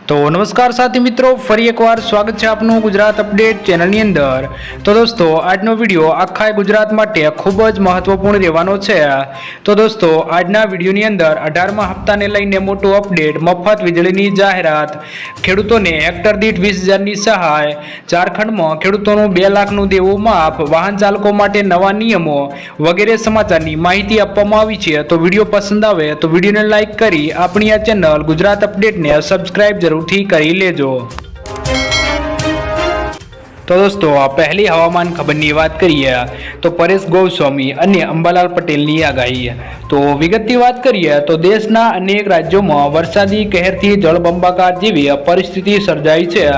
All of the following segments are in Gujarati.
तो नमस्कार साथी मित्रों, फरी एक बार स्वागत है आपનું ગુજરાત અપડેટ ચેનલની અંદર। તો દોસ્તો આજનો વિડિયો આખા ગુજરાત માટે ખૂબ જ મહત્વપૂર્ણ રહેવાનો છે। તો દોસ્તો આજના વિડિયોની અંદર 18મા હપ્તાને લઈને મોટો અપડેટ, મફત વીજળીની જાહેરાત, ખેડૂતોને હેક્ટર દીઠ 20,000ની સહાય, ઝારખંડમાં ખેડૂતોનું 2 લાખનું દેવું માફ, વાહન ચાલકો માટે નવા નિયમો વગેરે સમાચારની માહિતી આપવામાં આવી છે। તો વિડિયો પસંદ આવે તો વિડિયોને લાઈક કરી આપણી આ ચેનલ ગુજરાત અપડેટને સબસ્ક્રાઇબ जरूर करी लेजो। तो दोस्तों पहली हवामान खबर की बात करिए तो परेश गोस्वामी और अंबालाल पटेल की आगाही। तो विगत की बात करिए तो देशना अनेक राज्यों में वरसादी कहर थी जलबंबाकार जेवी परिस्थिति सर्जाई है।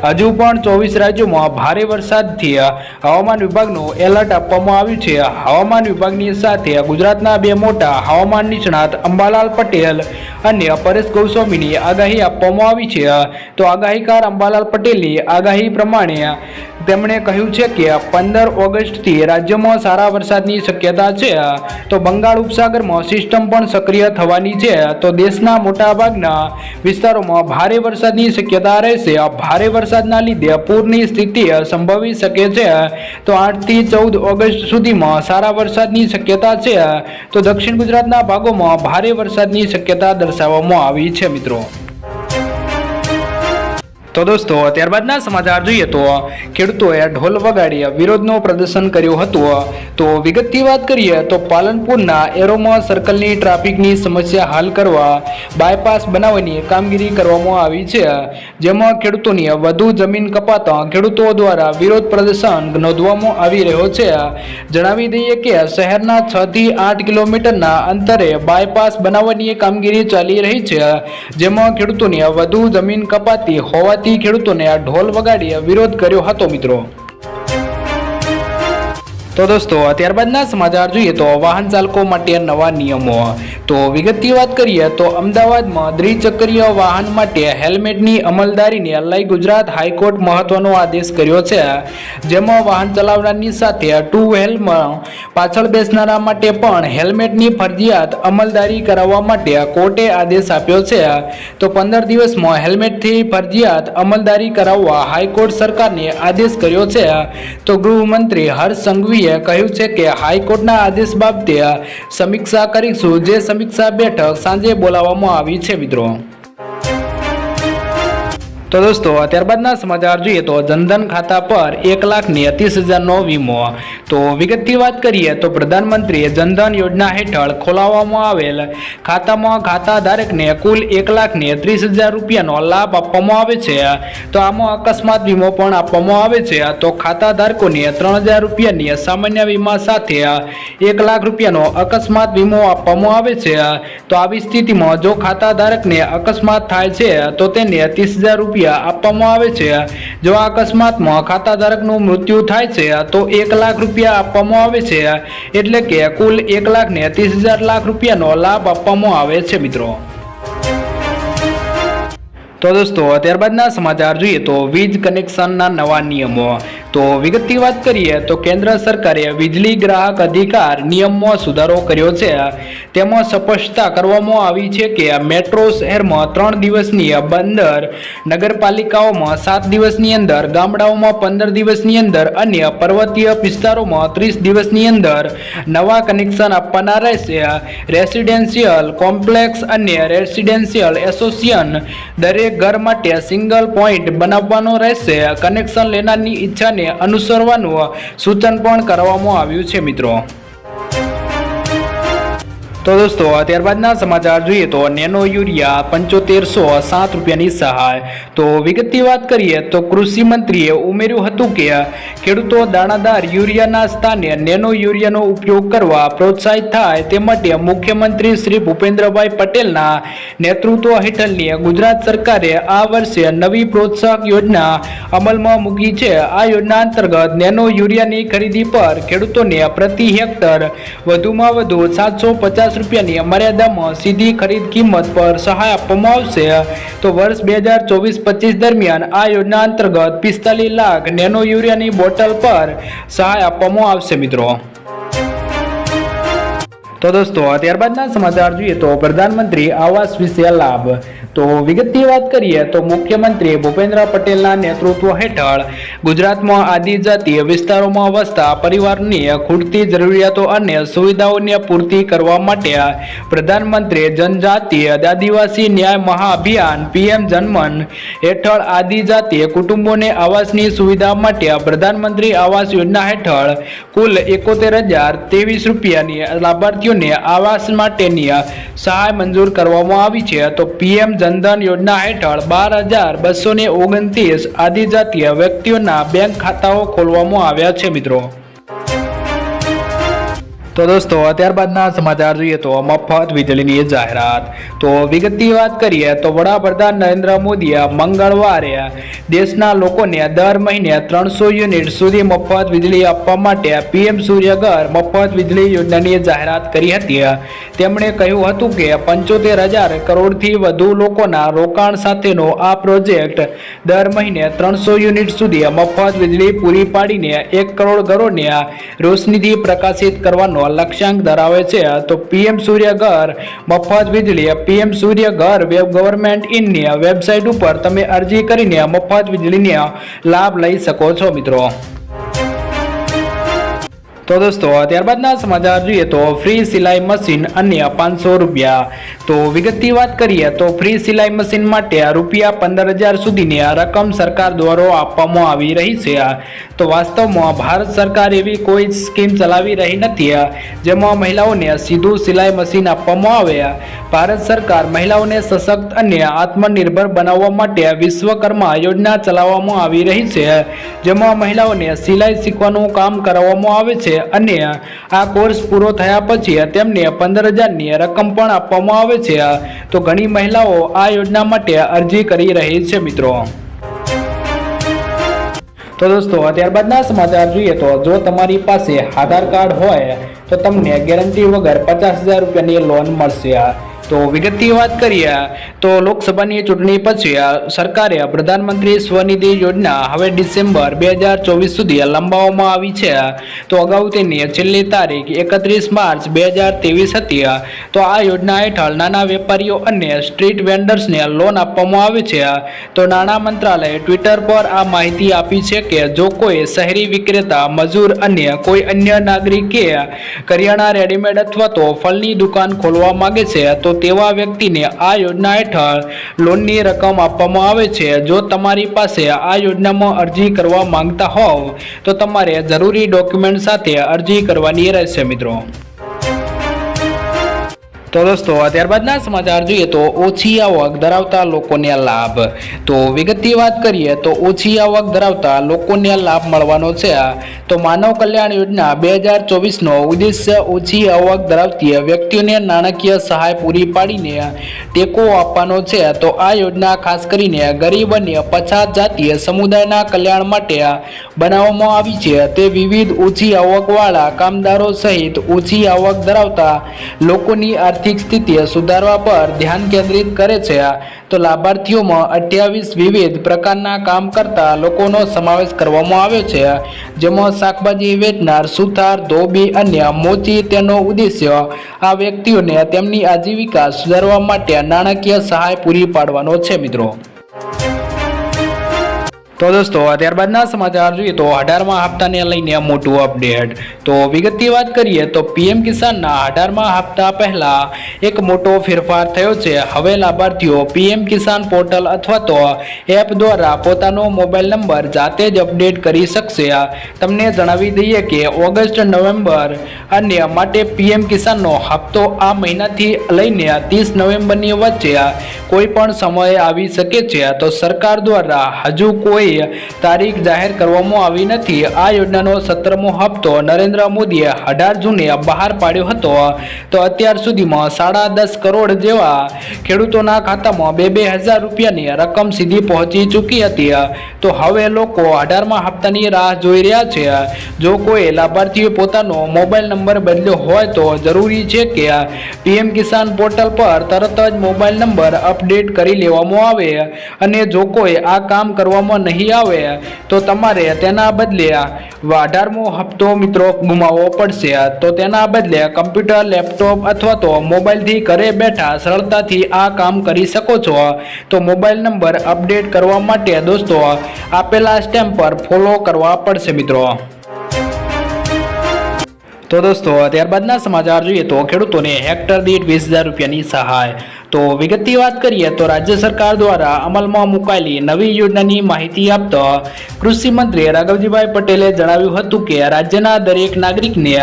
हजू पण 24 राज्यों में भारे वरसाद थी हवामान विभाग एलर्ट आपवामां आव्युं छे। हवामान विभाग की साथे गुजरातना 2 मोटा हवामान निष्णात अंबालाल पटेल और परेश गोस्वामी की आगाही आपवामां आवी छे। तो आगाहीकार अंबालाल पटेल की आगाही प्रमाणे તેમણે કહ્યું છે કે 15 ઓગસ્ટથી રાજ્યમાં સારા વરસાદની શક્યતા છે। તો બંગાળ ઉપસાગરમાં સિસ્ટમ પણ સક્રિય થવાની છે। તો દેશના મોટાભાગના વિસ્તારોમાં ભારે વરસાદની શક્યતા રહેશે। ભારે વરસાદના લીધે પૂરની સ્થિતિ સંભવી શકે છે। તો 8 થી 14 ઓગસ્ટ સુધીમાં સારા વરસાદની શક્યતા છે। તો દક્ષિણ ગુજરાતના ભાગોમાં ભારે વરસાદની શક્યતા દર્શાવવામાં આવી છે મિત્રો। तो दोस्तों त्यारबादना समाचार જોઈએ तो ખેડૂતોએ ઢોલ વગાડી વિરોધનો પ્રદર્શન કર્યું હતું। તો વિગતની વાત કરીએ તો પાલનપુરના એરોમા સર્કલની ટ્રાફિકની સમસ્યા હલ કરવા બાયપાસ બનાવવાની કામગીરી કરવામાં આવી છે। જેમાં ખેડૂતોની વધુ જમીન કપાતા ખેડૂતો દ્વારા વિરોધ પ્રદર્શન નોંધવામાં આવી રહ્યો છે। જણાવી દઈએ કે શહેરના 6 થી 8 કિલોમીટરના અંતરે બાયપાસ બનાવવાની કામગીરી ચાલી રહી છે। જેમાં ખેડૂતોની વધુ જમીન કપાતી હોવા ખેડૂતોને આ ઢોલ વગાડી વિરોધ કર્યો હતો મિત્રો। तो दोस्तों ત્યારબાદના સમાચાર જોઈએ તો વાહન ચાલકો માટે નવા નિયમો। તો વિગતની વાત કરીએ તો અમદાવાદમાં દ્વિચક્રીય વાહન માટે હેલ્મેટની અમલદારીને લઈ ગુજરાત હાઈકોર્ટ મહત્વનો આદેશ કર્યો છે। જેમાં વાહન ચલાવનારની સાથે ટુ વ્હીલમાં પાછળ બેસનારા માટે પણ હેલ્મેટની ફરજિયાત અમલદારી કરાવવા માટે કોર્ટે આદેશ આપ્યો છે। તો 15 દિવસમાં હેલ્મેટથી ફરજિયાત અમલદારી કરાવવા હાઈકોર્ટ સરકારને આદેશ કર્યો છે। તો ગૃહમંત્રી હર્ષ સંઘવીએ કહ્યું છે કે હાઈકોર્ટના આદેશ બાબતે સમીક્ષા કરીશું। જે સમીક્ષા બેઠક સાંજે બોલાવવામાં આવી છે મિત્રો। तो दोस्तों ત્યારબાદના સમાચાર જોઈએ તો જનધન ખાતા પર 1,30,000નો વીમો। તો વિગતની વાત કરીએ તો પ્રધાનમંત્રી જનધન યોજના હેઠળ ખોલાવવામાં આવેલ ખાતામાં ખાતા ધારકને કુલ 1,30,000 રૂપિયાનો લાભ આપવામાં આવે છે। તો આમાં અકસ્માત વીમો પણ આપવામાં આવે છે। તો ખાતા ધારકોને 3,000 રૂપિયાની સામાન્ય વીમા સાથે 1 લાખ રૂપિયાનો અકસ્માત વીમો આપવામાં આવે છે। તો આવી સ્થિતિમાં જો ખાતા ધારકને અકસ્માત થાય છે તો તેને 30,000 રૂપિયા આપવામાં આવે છે। જો આ અકસ્માતમાં ખાતા ધારકનું મૃત્યુ થાય છે તો 1 લાખ રૂપિયા આપવામાં આવે છે। એટલે કે કુલ 1,30,000 રૂપિયાનો લાભ આપવામાં આવે છે મિત્રો। तो दोस्तों ત્યારબાદના સમાચાર જોઈએ તો વીજ કનેક્શનના નવા નિયમો। તો વિગતની વાત કરીએ તો કેન્દ્ર સરકારે વીજળી ગ્રાહક અધિકાર નિયમમાં સુધારો કર્યો છે। તેમાં સ્પષ્ટતા કરવામાં આવી છે કે મેટ્રો શહેરમાં 3 દિવસની બંદર, નગરપાલિકાઓમાં 7 દિવસની અંદર, ગામડાઓમાં 15 દિવસની અંદર અને પર્વતીય વિસ્તારોમાં 30 દિવસની અંદર નવા કનેક્શન આપવાના રહેશે। રેસિડેન્શિયલ કોમ્પ્લેક્સ અને રેસિડેન્શિયલ એસોસિએશન દરેક घर माटे सिंगल पॉइंट बनाववानो रहेशे। कनेक्शन लेनारनी इच्छाने अनुसरवानुं सूचन पण करवामां आव्युं छे मित्रों। तो दोस्तों ત્યારબાદના સમાચાર જોઈએ તો નેનો યુરિયા 7507 રૂપિયાની સહાય। તો વિગતની વાત કરીએ તો કૃષિ મંત્રીએ ઉમેર્યું હતું કે ખેડૂતો દાણાદાર યુરિયાના સ્થાને નેનો યુરિયાનો ઉપયોગ કરવા પ્રોત્સાહિત થાય તે માટે મુખ્યમંત્રી શ્રી ભૂપેન્દ્રભાઈ પટેલના નેતૃત્વ હેઠળની ગુજરાત સરકારે આ વર્ષે નવી પ્રોત્સાહક યોજના અમલમાં મૂકી છે। આ યોજના અંતર્ગત નેનો યુરિયાની ખરીદી પર ખેડૂતોને પ્રતિ હેક્ટર વધુમાં વધુ 750 રૂપિયાની મર્યાદામાં સીધી ખરીદ કિંમત પર સહાય આપવામાં આવશે। તો વર્ષ 2024-25 દરમિયાન આ યોજના અંતર્ગત 45 લાખ નેનો યુરિયાની બોટલ પર સહાય આપવામાં આવશે મિત્રો। तो दोस्तों ત્યારબાદના સમાચાર જોઈએ તો પ્રધાનમંત્રી આવાસ વિશે લાભ। તો વિગતની વાત કરીએ તો મુખ્યમંત્રી ભૂપેન્દ્ર પટેલના નેતૃત્વ હેઠળ ગુજરાતમાં આદિજાતીય વિસ્તારોમાં વસતા પરિવારની ખૂટતી જરૂરિયાતો અને સુવિધાઓની પૂર્તિ કરવા માટે પ્રધાનમંત્રી જનજાતીય આદિવાસી ન્યાય મહાઅભિયાન PM જનમન હેઠળ આદિજાતીય કુટુંબોને આવાસની સુવિધા માટે પ્રધાનમંત્રી આવાસ યોજના હેઠળ કુલ 71,023 રૂપિયાની લાભાર્થીઓને આવાસ માટેની સહાય મંજૂર કરવામાં આવી છે। તો PM જનધન યોજના હેઠળ 12,229 આદિજાતીય વ્યક્તિઓના બેંક ખાતાઓ ખોલવામાં આવ્યા છે મિત્રો। તો દોસ્તો ત્યારબાદના સમાચાર જોઈએ તો મફત વીજળીની જાહેરાત। તો વિગતની વાત કરીએ તો વડાપ્રધાન નરેન્દ્ર મોદીએ મંગળવારે દેશના લોકોને દર મહિને 300 યુનિટ સુધી મફત વીજળી આપવા માટે PM સૂર્યઘર મફત વીજળી યોજનાની જાહેરાત કરી હતી। તેમણે કહ્યું હતું કે 75,000 કરોડથી વધુ લોકોના રોકાણ સાથેનો આ પ્રોજેક્ટ દર મહિને 300 યુનિટ સુધી મફત વીજળી પૂરી પાડીને 1 કરોડ ઘરોને રોશનીથી પ્રકાશિત કરવાનો લક્ષ્યાંક ધરાવે છે। તો PM સૂર્યઘર મફત વીજળી PM સૂર્યઘર ગવર્મેન્ટ ઇનની વેબસાઇટ ઉપર તમે અરજી કરીને મફત વીજળીનો લાભ લઈ શકો છો મિત્રો। તો દોસ્તો ત્યારબાદના સમાચાર જોઈએ તો ફ્રી સિલાઈ મશીન અન્ય 500 રૂપિયા। તો વિગતની વાત કરીએ તો ફ્રી સિલાઈ મશીન માટે રૂપિયા 15,000 સુધીની રકમ સરકાર દ્વારા આપવામાં આવી રહી છે। તો વાસ્તવમાં ભારત સરકાર એવી કોઈ સ્કીમ ચલાવી રહી નથી જેમાં મહિલાઓને સીધું સિલાઈ મશીન આપવામાં આવે। ભારત સરકાર મહિલાઓને સશક્ત અને આત્મનિર્ભર બનાવવા માટે વિશ્વકર્મા યોજના ચલાવવામાં આવી રહી છે, જેમાં મહિલાઓને સિલાઈ શીખવાનું કામ કરાવવામાં આવે છે અને આ કોર્સ પૂરો થયા પછી તેમને 15,000ની રકમ પણ આપવામાં આવે છે। તો ઘણી મહિલાઓ આ યોજના માટે અરજી કરી રહી છે મિત્રો। તો દોસ્તો ત્યારબાદના સમાચાર જોઈએ તો જો તમારી પાસે આધાર કાર્ડ હોય તો તમને ગેરંટી વગર 50,000 રૂપિયાની લોન મળશે। તો વિગતની વાત કરીએ તો લોકસભાની ચૂંટણી પછી સરકારે પ્રધાનમંત્રી સ્વનિધિ યોજના હવે ડિસેમ્બર 2024 સુધી લંબાવવામાં આવી છે। તો અગાઉ તેની છેલ્લી તારીખ 31 માર્ચ 2023 હતી। તો આ યોજના હેઠળ નાના વેપારીઓ અને સ્ટ્રીટ વેન્ડર્સને લોન આપવામાં આવે છે। તો નાણાં મંત્રાલયે ટ્વિટર પર આ માહિતી આપી છે કે જો કોઈ શહેરી વિક્રેતા, મજૂર અને કોઈ અન્ય નાગરિકે કરિયાણા, રેડીમેડ અથવા તો ફળની દુકાન ખોલવા માંગે છે તો તેવા વ્યક્તિને આ યોજના હેઠળ લોનની રકમ આપવામાં આવે છે। જો તમારી પાસે આ યોજનામાં અરજી કરવા માંગતા હોવ તો તમારે જરૂરી ડોક્યુમેન્ટ સાથે અરજી કરવાની રહેશે મિત્રો। તો દોસ્તો ત્યારબાદના સમાચાર જોઈએ તો ઓછી આવક ધરાવતા લોકોને લાભ। તો વિગતની વાત કરીએ તો ઓછી આવક ધરાવતા લોકોને લાભ મળવાનો છે। તો માનવ કલ્યાણ યોજના 2024નો ઉદ્દેશ્ય ઓછી આવક ધરાવતી વ્યક્તિઓને નાણાકીય સહાય પૂરી પાડીને ટેકો આપવાનો છે। તો આ યોજના ખાસ કરીને ગરીબ અને પછાત જાતીય સમુદાયના કલ્યાણ માટે બનાવવામાં આવી છે। તે વિવિધ ઓછી આવકવાળા કામદારો સહિત ઓછી આવક ધરાવતા લોકોની આર્થિક સ્થિતિ સુધારવા પર ધ્યાન કેન્દ્રિત કરે છે। તો લાભાર્થીઓમાં 28 વિવિધ પ્રકારના કામ કરતા લોકોનો સમાવેશ કરવામાં આવ્યો છે, જેમાં શાકભાજી વેચનાર, સુથાર, ધોબી અને મોચી। તેનો ઉદ્દેશ્ય આ વ્યક્તિઓને તેમની આજીવિકા સુધારવા માટે નાણાકીય સહાય પૂરી પાડવાનો છે મિત્રો। તો દોસ્તો ત્યારબાદના સમાચાર જોઈએ તો 18મા હપ્તાને લઈને મોટું અપડેટ। તો વિગતની વાત કરીએ તો PM કિસાનના 18મા હપ્તા પહેલા એક મોટો ફેરફાર થયો છે। હવે લાભાર્થીઓ PM કિસાન પોર્ટલ અથવા તો એપ દ્વારા પોતાનો મોબાઈલ નંબર જાતે જ અપડેટ કરી શકશે। તમને જણાવી દઈએ કે ઓગસ્ટ, નવેમ્બર અને માટે PM કિસાનનો હપ્તો આ મહિનાથી લઈને 30 નવેમ્બરની વચ્ચે કોઈ પણ સમયે આવી શકે છે। તો સરકાર દ્વારા હજુ કોઈ તારીખ જાહેર કરવામાં આવી નથી। આ યોજનાનો 17મો હપ્તો નરેન્દ્ર મોદીએ 18 જૂને બહાર પાડ્યો હતો। તો અત્યાર સુધીમાં 10.5 કરોડ જેવા ખેડૂતોના ખાતામાં 2,000 રૂપિયાની રકમ સીધી પહોંચી ચૂકી હતી। તો હવે લોકો 18મા હપ્તાની રાહ જોઈ રહ્યા છે। જો કોઈ લાભાર્થીએ પોતાનો મોબાઈલ નંબર બદલ્યો હોય તો જરૂરી છે કે PM કિસાન પોર્ટલ પર તરત જ મોબાઈલ નંબર અપડેટ કરી લેવામાં આવે અને જો કોઈ આ કામ કરવામાં નહીં આવે તો તમારે તેના બદલે 18મો હપ્તો મિત્રો ગુમાવવો પડશે। તો તેના બદલે કમ્પ્યુટર, લેપટોપ અથવા તો મોબાઈલથી ઘરે બેઠા સરળતાથી આ કામ કરી શકો છો। તો મોબાઈલ નંબર અપડેટ કરવા માટે દોસ્તો આપેલા સ્ટેપ પર ફોલો કરવા પડશે મિત્રો। તો દોસ્તો ત્યારબાદના સમાચાર જોઈએ તો ખેડૂતોને હેક્ટર દીઠ 20,000 રૂપિયાની સહાય। તો વિગતની વાત કરીએ તો રાજ્ય સરકાર દ્વારા અમલમાં મુકાયેલી નવી યોજનાની માહિતી આપતા કૃષિ મંત્રી રાઘવજીભાઈ પટેલે જણાવ્યું હતું કે રાજ્યના દરેક નાગરિકને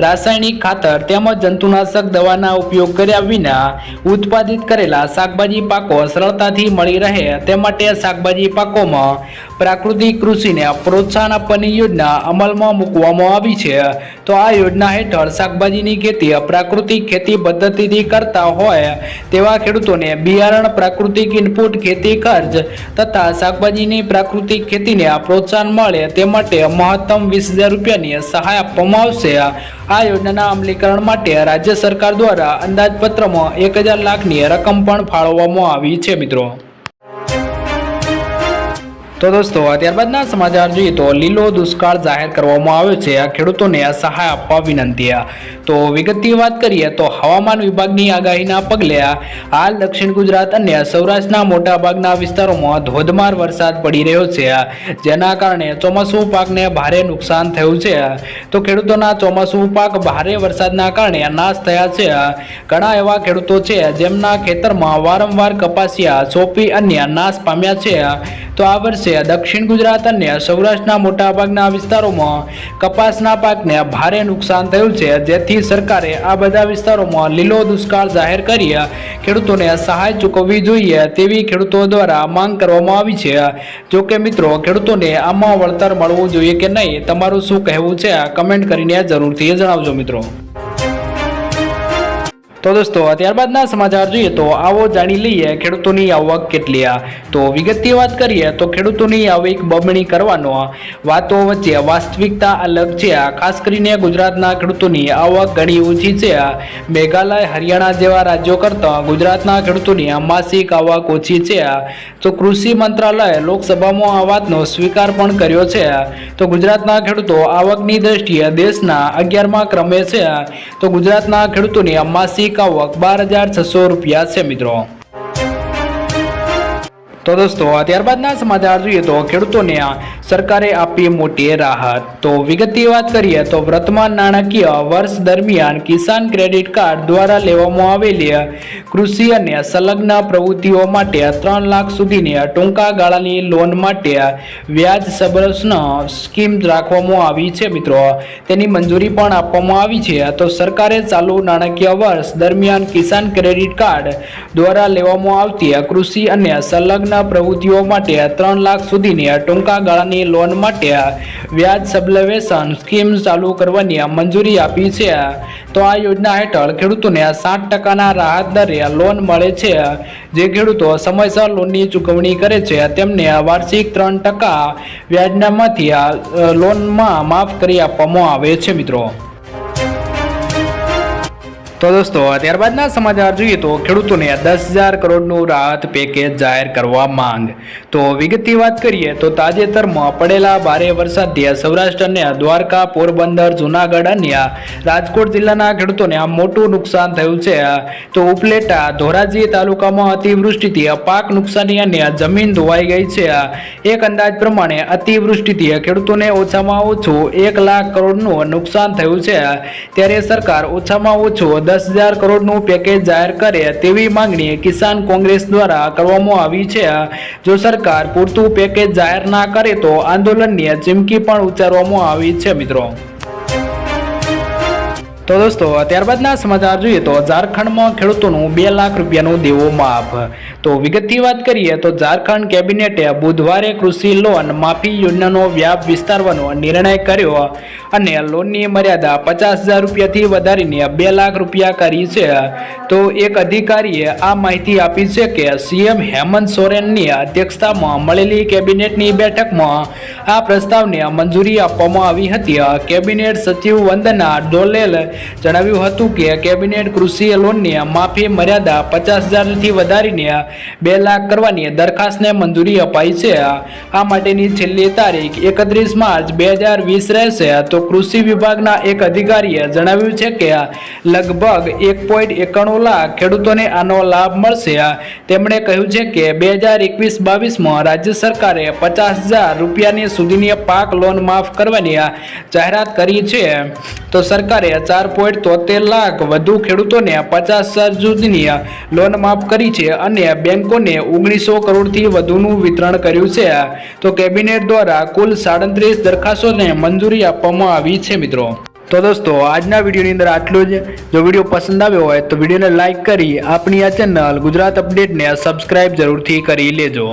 રાસાયણિક ખાતર તેમજ જંતુનાશક દવાના ઉપયોગ કર્યા વિના ઉત્પાદિત કરેલા શાકભાજી પાકો સરળતાથી મળી રહે તે માટે શાકભાજી પાકોમાં પ્રાકૃતિક કૃષિને પ્રોત્સાહન આપવાની યોજના અમલમાં મૂકવામાં આવી છે। તો આ યોજના હેઠળ શાકભાજીની ખેતી પ્રાકૃતિક ખેતી પદ્ધતિથી કરતા હોય તેવા ખેડૂતોને બિયારણ, પ્રાકૃતિક ઇનપુટ, ખેતી ખર્ચ તથા શાકભાજીની પ્રાકૃતિક ખેતીને પ્રોત્સાહન મળે તે માટે મહત્તમ 20,000 રૂપિયાની સહાય આપવામાં આવશે। આ યોજનાના અમલીકરણ માટે રાજ્ય સરકાર દ્વારા અંદાજપત્રમાં 1,000 લાખની રકમ પણ ફાળવવામાં આવી છે મિત્રો। તો દોસ્તો ત્યારબાદના સમાચાર જોઈએ તો લીલો દુષ્કાળ જાહેર કરવામાં આવ્યો છે, ખેડૂતોને સહાય આપવા વિનંતી। તો વિગતની વાત કરીએ તો હવામાન વિભાગની આગાહીના પગલે હાલ દક્ષિણ ગુજરાત અને સૌરાષ્ટ્રના મોટાભાગના વિસ્તારોમાં ધોધમાર વરસાદ પડી રહ્યો છે, જેના કારણે ચોમાસુ પાકને ભારે નુકસાન થયું છે। તો ખેડૂતોના ચોમાસુ પાક ભારે વરસાદના કારણે નાશ થયા છે। ઘણા એવા ખેડૂતો છે જેમના ખેતરમાં વારંવાર કપાસિયા, ચોપી અન્ય નાશ પામ્યા છે। તો આ વર્ષે દક્ષિણ ગુજરાત અને સૌરાષ્ટ્રના મોટાભાગના વિસ્તારોમાં કપાસના પાકને ભારે નુકસાન થયું છે, જેથી સરકારે આ બધા વિસ્તારોમાં લીલો દુષ્કાળ જાહેર કરી ખેડૂતોને સહાય ચૂકવવી જોઈએ તેવી ખેડૂતો દ્વારા માંગ કરવામાં આવી છે। જો કે મિત્રો ખેડૂતોને આમાં વળતર મળવું જોઈએ કે નહીં, તમારું શું કહેવું છે કમેન્ટ કરીને જરૂરથી જણાવજો મિત્રો। તો દોસ્તો ત્યારબાદના સમાચાર જોઈએ તો આવો જાણી લઈએ ખેડૂતોની આવક કેટલી। તો વિગતની વાત કરીએ તો ખેડૂતોની આવક બમણી કરવાનો વાતો વચ્ચે વાસ્તવિકતા અલગ છે। ખાસ કરીને ગુજરાતના ખેડૂતોની આવક ઘણી ઓછી છે। મેઘાલય, હરિયાણા જેવા રાજ્યો કરતાં ગુજરાતના ખેડૂતોની માસિક આવક ઓછી છે। તો કૃષિ મંત્રાલયે લોકસભામાં આ વાતનો સ્વીકાર પણ કર્યો છે। તો ગુજરાતના ખેડૂતો આવકની દ્રષ્ટિએ દેશના 11મા ક્રમે છે। તો ગુજરાતના ખેડૂતોની માસિક આવક 12,600 રૂપિયા છે મિત્રો। તો દોસ્તો ત્યારબાદના સમાચાર જોઈએ તો ખેડૂતોને સરકારે આપી મોટી રાહત। તો વિગતની વાત કરીએ તો વર્તમાન નાણાકીય વર્ષ દરમિયાન કિસાન ક્રેડિટ કાર્ડ દ્વારા લેવામાં આવેલી કૃષિ અને સંલગ્ન પ્રવૃત્તિઓ માટે 3 લાખ સુધીની ટૂંકા ગાળાની લોન માટે વ્યાજ સબસિડી સ્કીમ રાખવામાં આવી છે મિત્રો, તેની મંજૂરી પણ આપવામાં આવી છે। તો સરકારે ચાલુ નાણાકીય વર્ષ દરમિયાન કિસાન ક્રેડિટ કાર્ડ દ્વારા લેવામાં આવતી કૃષિ અને સંલગ્ન પ્રવૃત્તિઓ માટે 3 લાખ સુધીની ટૂંકા ગાળાની લોન માટે વ્યાજ સબસિડી સ્કીમ ચાલુ કરવાની મંજૂરી આપી છે। તો આ યોજના હેઠળ ખેડૂતોને 7% રાહત દરે લોન મળે છે। જે ખેડૂતો સમયસર લોનની ચૂકવણી કરે છે તેમને વાર્ષિક 3% વ્યાજનામાંથી લોનમાં માફ કરી આપવામાં આવે છે મિત્રો। તો દોસ્તો ત્યારબાદના સમાચાર જોઈએ તો ખેડૂતોને 10,000 કરોડનું રાહત પેકેજ જાહેર કરવા માંગ। તો વિગતની વાત કરીએ તો તાજેતરમાં પડેલા ભારે વરસાદથી સૌરાષ્ટ્ર અને દ્વારકા, પોરબંદર, જૂનાગઢ અને રાજકોટ જિલ્લાના ખેડૂતોને મોટું નુકસાન થયું છે। તો ઉપલેટા, ધોરાજી તાલુકામાં અતિવૃષ્ટિથી પાક નુકસાની અને જમીન ધોવાઈ ગઈ છે। એક અંદાજ પ્રમાણે અતિવૃષ્ટિથી ખેડૂતોને ઓછામાં ઓછું 1 લાખ કરોડનું નુકસાન થયું છે, ત્યારે સરકાર ઓછામાં ઓછું 10,000 કરોડનું પેકેજ જાહેર કરે તેવી માંગણી કિસાન કોંગ્રેસ દ્વારા કરવામાં આવી છે। જો સરકાર પૂરતું પેકેજ જાહેર ના કરે તો આંદોલનની ચીમકી પણ ઉચ્ચારવામાં આવી છે મિત્રો। તો દોસ્તો ત્યારબાદના સમાચાર જોઈએ તો ઝારખંડમાં ખેડૂતોનું 2 લાખ રૂપિયાનું દેવું માફ। તો વિગતની વાત કરીએ તો ઝારખંડ કેબિનેટે બુધવારે કૃષિ લોન માફી યોજનાનો વ્યાપ વિસ્તારવાનો નિર્ણય કર્યો અને લોનની મર્યાદા 50,000 રૂપિયાથી વધારીને 2 લાખ રૂપિયા કરી છે। તો એક અધિકારીએ આ માહિતી આપી છે કે સીએમ હેમંત સોરેનની અધ્યક્ષતામાં મળેલી કેબિનેટની બેઠકમાં આ પ્રસ્તાવને મંજૂરી આપવામાં આવી હતી। કેબિનેટ સચિવ વંદના ડોલેલ જણાવ્યું હતું કે કેબિનેટ કૃષિ લોનની માફી મર્યાદા 50,000થી વધારીને 2 લાખ કરવાની દરખાસ્તને મંજૂરી અપાઈ છે। આ માટેની છેલ્લી તારીખ 31 માર્ચ 2020 રહેશે। તો કૃષિ વિભાગના એક અધિકારીએ જણાવ્યું છે કે લગભગ 1.91 લાખ ખેડૂતોને આનો લાભ મળશે। તેમણે કહ્યું છે કે 2021-22માં રાજ્ય સરકારે 50,000 રૂપિયાની સુધીની પાક લોન માફ કરવાની જાહેરાત કરી છે। તો સરકારે 4.73 લાખ વધુ ખેડૂતોને 50,000 સુધીની લોન માફ કરી છે અને બેંકોને 1900 કરોડથી વધુનું વિતરણ કર્યું છે। તો કેબિનેટ દ્વારા કુલ 37 દરખાસ્તોને મંજૂરી આપવામાં આવી છે। મિત્રો તો દોસ્તો આજના વિડીયોની અંદર આટલું જ। જો વિડીયો પસંદ આવ્યો હોય તો વિડીયોને લાઇક કરી આપણી આ ચેનલ ગુજરાત અપડેટને સબસ્ક્રાઇબ જરૂરથી કરી લેજો।